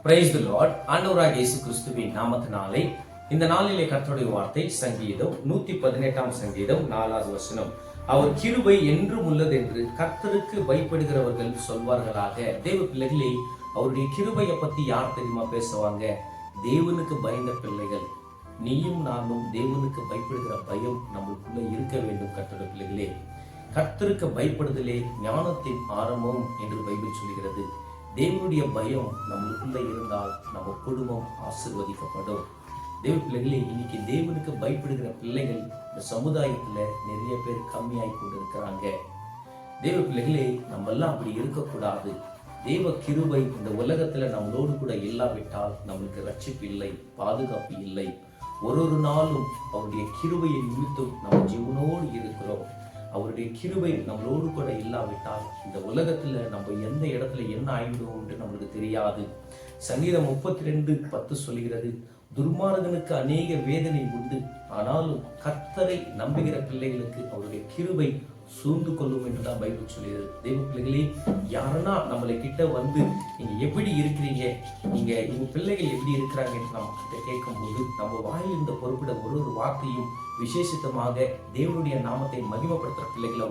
Praise the Lord. ஆண்டவராகிய இயேசு கிறிஸ்துவின் நாமத்தினாலே இந்த நாளிலே கர்த்தருடைய வார்த்தை சங்கீதம் 118 சங்கீதம் 4வது வசனம். அவர் கிருபை என்றும் உள்ளது என்று கர்த்தருக்கு பயப்படுகிறவர்கள் சொல்வார்களாக. தேவ பிள்ளைகளே, அவருடைய கிருபையை பத்தி யார் தெரியுமா பேசுவாங்க? தேவனுக்கு பயந்த பிள்ளைகள். நீயும் நானும் தேவனுக்கு பயப்படுகிற பயம் நம்மளுக்குள்ள இருக்க வேண்டும். கர்த்தருடைய பிள்ளைகளே, கர்த்தருக்கு பயப்படுதலே ஞானத்தின் ஆரம்பம் என்று பைபிள் சொல்கிறது. தேவனுடைய பயம் நம்மளுக்குள்ள இருந்தால் நம்ம குடும்பம் ஆசீர்வதிக்கப்படும். தேவ பிள்ளைகளே, இன்னைக்கு தேவனுக்கு பயப்படுகிற பிள்ளைகள் இந்த சமுதாயத்துல நிறைய பேர் கம்மியாகி கொண்டு இருக்கிறாங்க. தேவ பிள்ளைகளே, நம்ம எல்லாம் அப்படி இருக்கக்கூடாது. தேவ கிருபை இந்த உலகத்துல நம்மளோடு கூட இல்லாவிட்டால் நம்மளுக்கு ரட்சிப்பு இல்லை, பாதுகாப்பு இல்லை. ஒரு நாளும் அவருடைய கிருபையை நிமித்தம் நம்ம ஜீவனோடு இருக்கிறோம். அவருடைய கிருபை நம்மளோடு கூட இல்லாவிட்டால் இந்த உலகத்துல நம்ம எந்த இடத்துல என்ன ஆயிடுவோம் என்று நம்மளுக்கு தெரியாது. சங்கீதம் 32:10 சொல்கிறது, துர்மார்கனுக்கு அநேக வேதனை உண்டு, ஆனாலும் கர்த்தரை நம்புகிற பிள்ளைகளுக்கு அவருடைய கிருபை சூழ்ந்து கொள்ளும் என்றுதான் பைபிள் சொல்கிறது. தெய்வ பிள்ளைகளே, யாருன்னா நம்மளை கிட்ட வந்து நீங்க எப்படி இருக்கிறீங்க, நீங்க உங்க பிள்ளைகள் எப்படி இருக்கிறாங்க என்று நம்ம கிட்ட கேட்கும் போது நம்ம வாயில் இந்த பொறுப்பிட ஒரு வார்த்தையும் விசேஷித்தமாக தேவனுடைய நாமத்தை மகிமைப்படுத்துற பிள்ளைகளை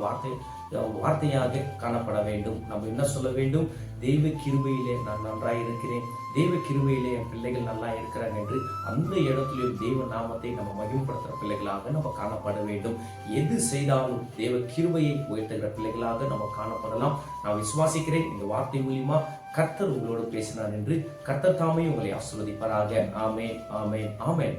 வார்த்தையாக காணப்பட வேண்டும். நம்ம என்ன சொல்ல வேண்டும்? தெய்வ கிருபையிலே நான் நன்றாய் இருக்கிறேன், தெய்வ கிருபையிலே என் பிள்ளைகள் நல்லா இருக்கிறாங்க என்று அந்த இடத்திலும் தெய்வ நாமத்தை நம்ம மகிமைப்படுத்துற பிள்ளைகளாக நம்ம காணப்பட வேண்டும். எது செய்தாலும் தெய்வ கிருபையை உயர்த்துகிற பிள்ளைகளாக நம்ம காணப்படலாம். நான் விசுவாசிக்கிறேன், இந்த வார்த்தை மூலியமா கர்த்தர் உங்களோடு பேசினார் என்று. கர்த்தர் தாமே உங்களை ஆசீர்வதிப்பாராக. ஆமென், ஆமென், ஆமென்.